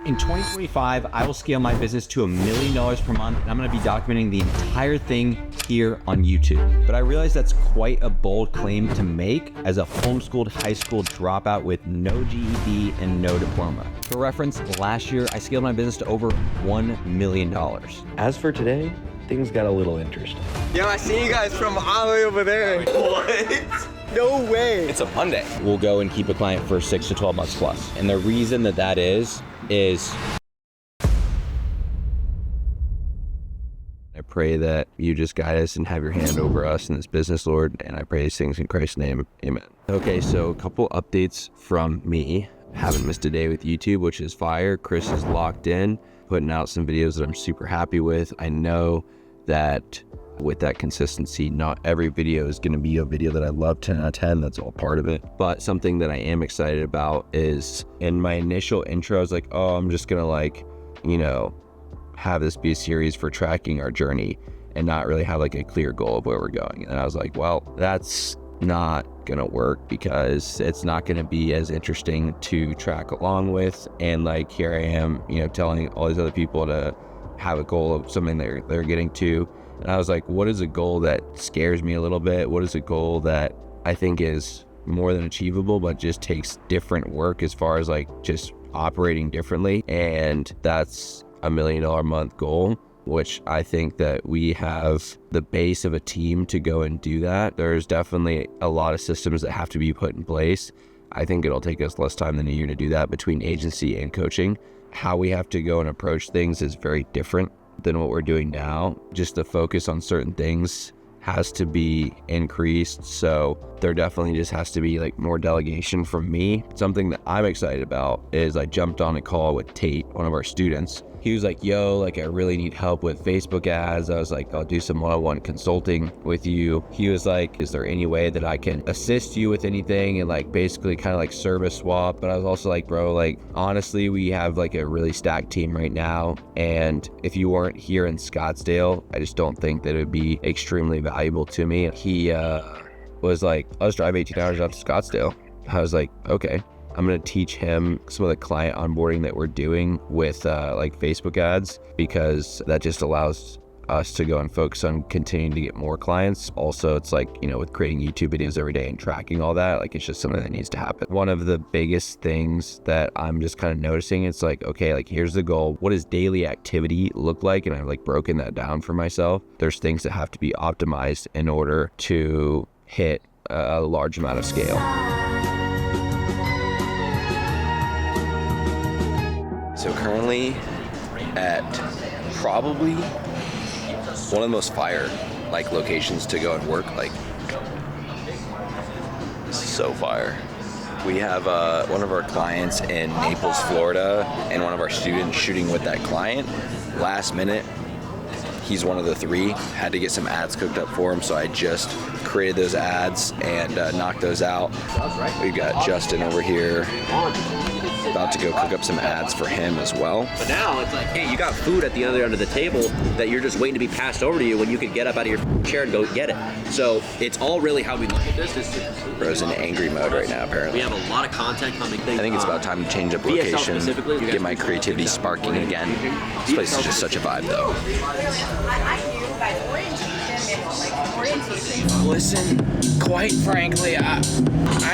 In 2025, I will scale my business to $1 million per month, and I'm gonna be documenting the entire thing here on YouTube. But I realize that's quite a bold claim to make as a homeschooled high school dropout with no GED and no diploma. For reference, last year, I scaled my business to over $1 million. As for today, things got a little interesting. Yo, I see you guys from all the way over there. What? No way. It's a Monday. We'll go and keep a client for 6 to 12 months plus. And the reason that is I pray that you just guide us and have your hand over us in this business, Lord. And I pray these things in Christ's name. Amen. Okay, so a couple updates from me. Haven't missed a day with YouTube, which is fire. Chris is locked in, putting out some videos that I'm super happy with. I know that with that consistency, not every video is going to be a video that I love 10 out of 10. That's all part of it. But something that I am excited about is in my initial intro, I was like, oh, I'm just going to have this be a series for tracking our journey and not really have like a clear goal of where we're going. And I was like, well, that's not going to work because it's not going to be as interesting to track along with. And like, here I am, telling all these other people to have a goal of something they're getting to. And I was like, what is a goal that scares me a little bit? What is a goal that I think is more than achievable, but just takes different work as far as like just operating differently? And that's $1 million a month goal, which I think that we have the base of a team to go and do that. There's definitely a lot of systems that have to be put in place. I think it'll take us less time than a year to do that between agency and coaching. How we have to go and approach things is very different than what we're doing now. Just the focus on certain things has to be increased. So there definitely just has to be like more delegation from me. Something that I'm excited about is I jumped on a call with Tate, one of our students. He was like, yo, like I really need help with Facebook ads. I was like, I'll do some one-on-one consulting with you. He was like, is there any way that I can assist you with anything and like basically kind of like service swap? But I was also like, bro, like honestly, we have like a really stacked team right now. And if you weren't here in Scottsdale, I just don't think that it would be extremely valuable to me. He was like, let's drive 18 hours out to Scottsdale. I was like, okay. I'm going to teach him some of the client onboarding that we're doing with like Facebook ads, because that just allows us to go and focus on continuing to get more clients. Also, it's like, with creating YouTube videos every day and tracking all that, like it's just something that needs to happen. One of the biggest things that I'm just kind of noticing, it's like, okay, like here's the goal. What does daily activity look like? And I've like broken that down for myself. There's things that have to be optimized in order to hit a large amount of scale. So currently at probably one of the most fire like locations to go and work. Like, so fire. We have one of our clients in Naples, Florida, and one of our students shooting with that client. Last minute, he's one of the three. Had to get some ads cooked up for him, so I just created those ads and knocked those out. We've got Justin over here, about to go cook up some ads for him as well. But now it's like, hey, you got food at the other end of the table that you're just waiting to be passed over to you when you could get up out of your chair and go get it. So it's all really how we look at this. Bro's in angry mode right now, apparently. We have a lot of content coming. I think it's about time to change up location, get my creativity sparking again. This place is just such a vibe, though. Listen, quite frankly, I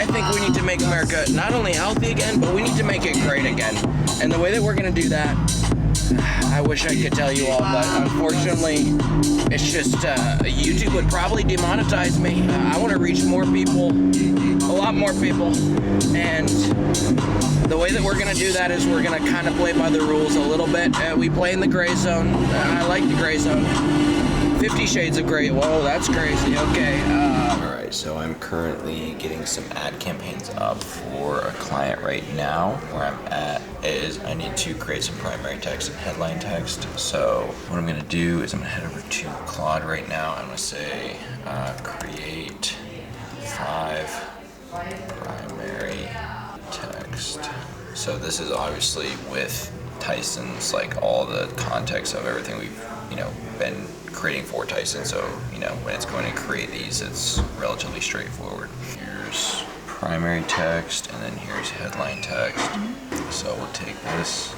think we need to make America not only healthy again, but we need to make it great again. And the way that we're going to do that, I wish I could tell you all, but unfortunately, it's just YouTube would probably demonetize me. I want to reach more people, a lot more people, and the way that we're going to do that is we're going to kind of play by the rules a little bit. We play in the gray zone. I like the gray zone. 50 Shades of Grey. Whoa, that's crazy. Okay. All right, so I'm currently getting some ad campaigns up for a client right now. Where I'm at is I need to create some primary text and headline text. So what I'm gonna do is I'm gonna head over to Claude right now. I'm gonna say create 5 primary text. So this is obviously with Tyson's, like all the context of everything we've been creating for Tyson. So when it's going to create these, it's relatively straightforward. Here's primary text and then here's headline text. So we'll take this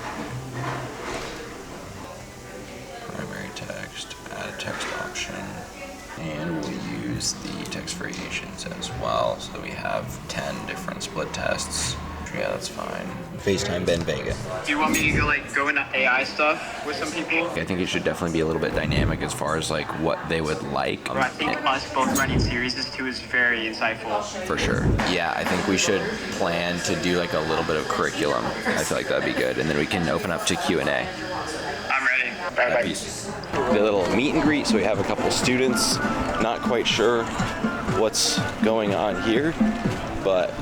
locations as well, so that we have 10 different split tests. Yeah, that's fine. FaceTime Ben Vega. Do you want me to go into AI stuff with some people? I think it should definitely be a little bit dynamic as far as like what they would like. I think us both running series too is very insightful. For sure. Yeah, I think we should plan to do like a little bit of curriculum. I feel like that'd be good, and then we can open up to Q&A. I'm ready. Bye. Peace. The little meet and greet, so we have a couple students. Not quite sure what's going on here, but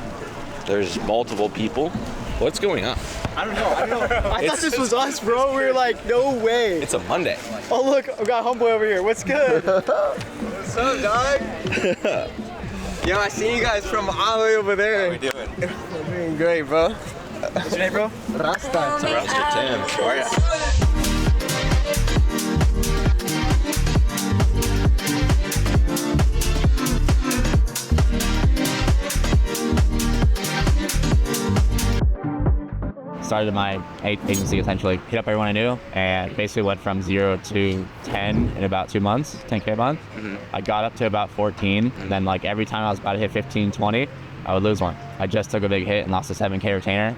there's multiple people. What's going on? I don't know. I thought this was us, bro. We were like, no way. It's a Monday. Oh, look. I got Homeboy over here. What's good? What's up, dog? Yo, I see you guys from all the way over there. How we doing? We're doing great, bro. What's your name, bro? Rasta. It's Rasta Tim. How are ya? Started my agency essentially, hit up everyone I knew, and basically went from 0 to 10 in about 2 months, 10K a month. I got up to about 14, and then like every time I was about to hit 15, 20, I would lose one. I just took a big hit and lost a 7K retainer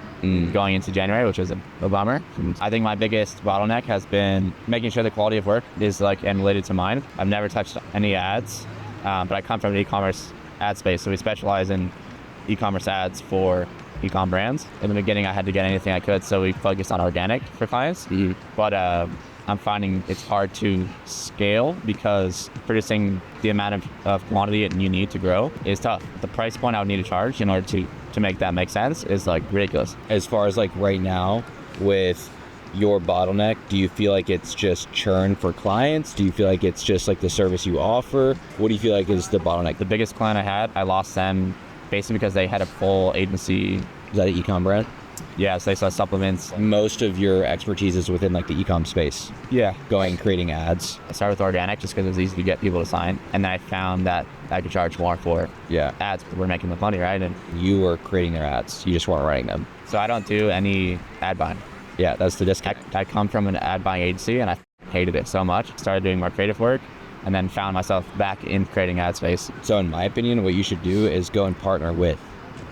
going into January, which was a bummer. I think my biggest bottleneck has been making sure the quality of work is and related to mine. I've never touched any ads, but I come from an e-commerce ad space, so we specialize in e-commerce ads for e-com brands. In the beginning, I had to get anything I could, so we focused on organic for clients. But I'm finding it's hard to scale because producing the amount of quantity you need to grow is tough. The price point I would need to charge in order to make that make sense is like ridiculous. As far as like right now with your bottleneck, do you feel like it's just churn for clients? Do you feel like it's just like the service you offer? What do you feel like is the bottleneck? The biggest client I had, I lost them basically because they had a full agency. Is that an e-com brand? Yeah, so they sell supplements. Most of your expertise is within like the e-com space. Yeah. Going and creating ads. I started with organic just because it was easy to get people to sign. And then I found that I could charge more for ads because we're making the money, right? And you were creating their ads. You just weren't writing them. So I don't do any ad buying. Yeah, that's the disconnect. I come from an ad buying agency and I hated it so much. Started doing more creative work and then found myself back in creating ad space. So in my opinion, what you should do is go and partner with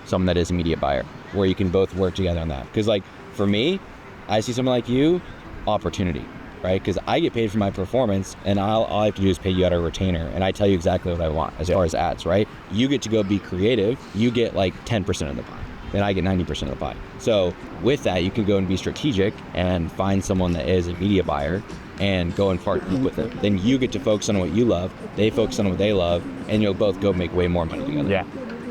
someone that is a media buyer, where you can both work together on that. Because like for me, I see someone like you, opportunity, right? Because I get paid for my performance, and all I have to do is pay you out a retainer, and I tell you exactly what I want as far as ads, right? You get to go be creative, you get like 10% of the pie, then I get 90% of the pie. So with that, you can go and be strategic and find someone that is a media buyer and go and partner with them. Then you get to focus on what you love, they focus on what they love, and you'll both go make way more money together. Yeah.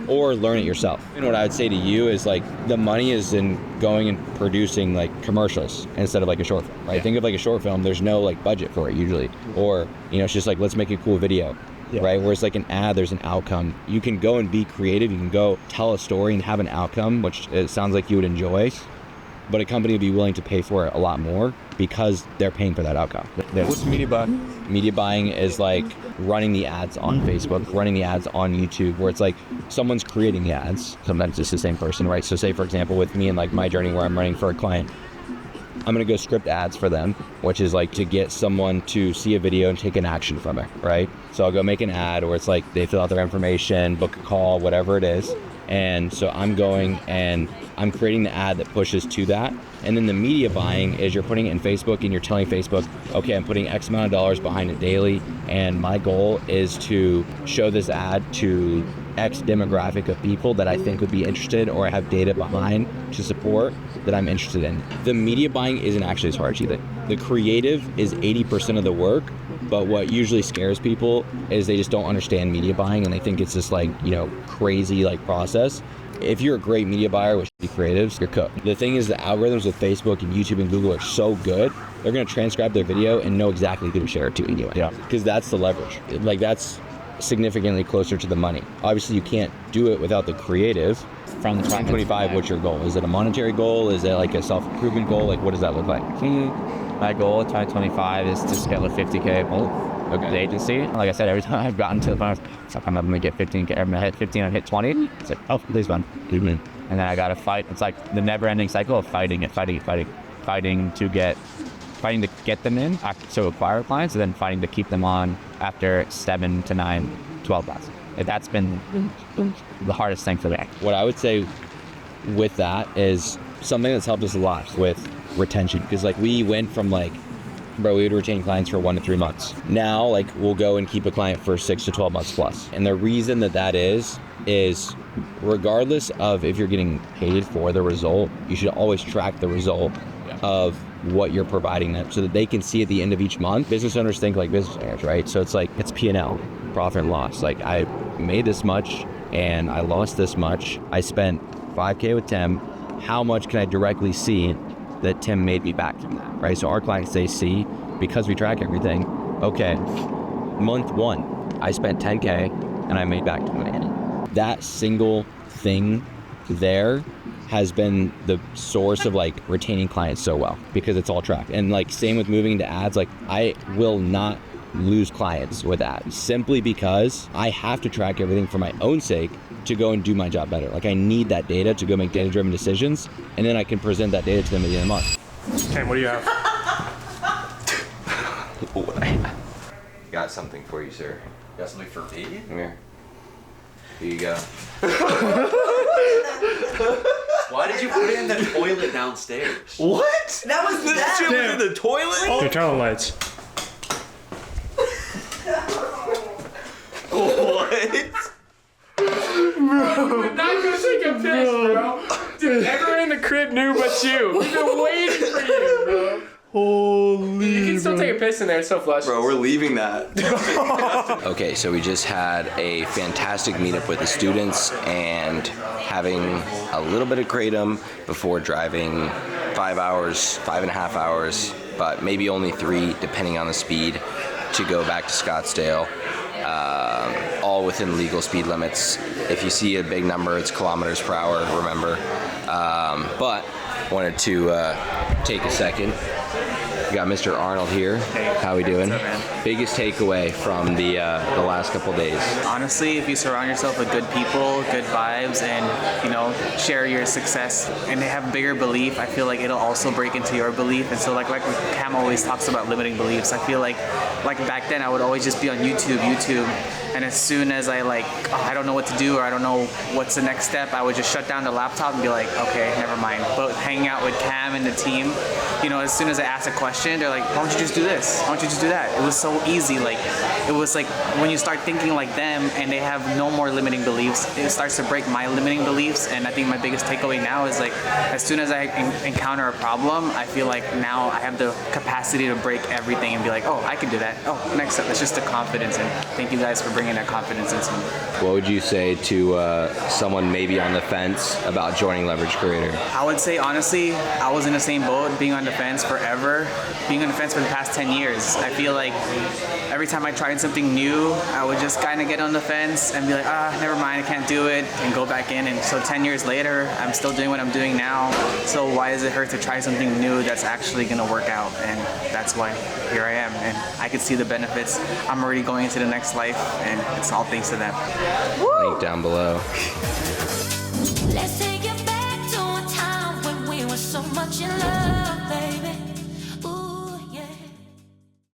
Or learn it yourself. And what I would say to you is like the money is in going and producing like commercials instead of like a short film, right? Think of like a short film, there's no like budget for it usually. Or, it's just like, let's make a cool video, right? Whereas like an ad, there's an outcome. You can go and be creative, you can go tell a story and have an outcome, which it sounds like you would enjoy, but a company would be willing to pay for it a lot more because they're paying for that outcome. What's media buying? Media buying is like running the ads on Facebook, running the ads on YouTube, where it's like someone's creating the ads. Sometimes it's the same person, right? So say, for example, with me and like my journey where I'm running for a client, I'm going to go script ads for them, which is like to get someone to see a video and take an action from it, right? So I'll go make an ad, or it's like they fill out their information, book a call, whatever it is. And so I'm going and I'm creating the ad that pushes to that. And then the media buying is you're putting it in Facebook and you're telling Facebook, okay, I'm putting X amount of dollars behind it daily. And my goal is to show this ad to X demographic of people that I think would be interested or have data behind to support that I'm interested in. The media buying isn't actually as hard as you think. The creative is 80% of the work, but what usually scares people is they just don't understand media buying and they think it's this like, crazy like process. If you're a great media buyer with creatives, you're cooked. The thing is the algorithms with Facebook and YouTube and Google are so good, they're gonna transcribe their video and know exactly who to share it to anyway. Yeah. Because that's the leverage. Like that's significantly closer to the money. Obviously you can't do it without the creative. From the 2025, what's your goal? Is it a monetary goal? Is it like a self-improvement goal? Like what does that look like? My goal in 2025 is to scale to 50K the agency. Like I said, every time I've gotten to the point, it's like I'm gonna get 15K, I'm gonna hit 15, I've hit 20. It's like, oh, please run. And then I gotta fight. It's like the never-ending cycle of fighting to get them in, to acquire clients, and then fighting to keep them on after 7 to 9 12 months. And that's been the hardest thing for me. What I would say with that is something that's helped us a lot with retention, because like we went from like, bro, we would retain clients for 1 to 3 months. Now, like we'll go and keep a client for 6 to 12 months plus. And the reason that is regardless of if you're getting paid for the result, you should always track the result of what you're providing them so that they can see at the end of each month. Business owners think like business owners, right? So it's like, it's P&L, profit and loss. Like I made this much and I lost this much. I spent 5K with Tim. How much can I directly see that Tim made me back from that, right? So our clients, they see, because we track everything, okay, month 1, I spent 10K and I made back 20. That single thing there has been the source of like retaining clients so well, because it's all tracked. And like same with moving to ads, like I will not lose clients with ads simply because I have to track everything for my own sake to go and do my job better. Like I need that data to go make data-driven decisions, and then I can present that data to them at the end of the month. Okay, what do you have? What I have. Got something for you, sir. Got something for me? Come here. Here you go. Why did you put it in the toilet downstairs? What? That was This shit was in the toilet? Here, turn on the lights. What? We're not gonna take a piss, bro. Dude, everyone in the crib knew but you. We've been waiting for you, bro. Holy. You can still take a piss in there, it's so flush. Bro, we're leaving that. Okay, so we just had a fantastic meetup with the students and having a little bit of kratom before driving 5 hours, 5.5 hours, but maybe only 3 depending on the speed to go back to Scottsdale. All within legal speed limits. If you see a big number, it's kilometers per hour, remember. But wanted to take a second. We got Mr. Arnold here. Hey. How we doing? What's up, man? Biggest takeaway from the last couple days. Honestly, if you surround yourself with good people, good vibes, and share your success, and they have bigger belief, I feel like it'll also break into your belief. And so like Cam always talks about limiting beliefs. I feel like back then I would always just be on YouTube, and as soon as I I don't know what to do or I don't know what's the next step, I would just shut down the laptop and be like, okay, never mind. But hanging out with Cam and the team, as soon as I ask a question, they're like, why don't you just do this? Why don't you just do that? It was so easy. It was like when you start thinking like them and they have no more limiting beliefs, it starts to break my limiting beliefs. And I think my biggest takeaway now is as soon as I encounter a problem, I feel like now I have the capacity to break everything and be like, oh, I can do that. Oh, next step. It's just the confidence. And thank you guys for bringing that confidence into me. What would you say to someone maybe on the fence about joining Leverage Creator? I would say, honestly, I was in the same boat, being on the fence forever, being on the fence for the past 10 years. I feel like every time I tried something new, I would just kind of get on the fence and be like, never mind, I can't do it, and go back in. And so 10 years later, I'm still doing what I'm doing now. So why does it hurt to try something new that's actually going to work out? And that's why here I am. And I can see the benefits. I'm already going into the next life, and it's all thanks to them. Link down below. Let's take it back to a time when we were so much in love.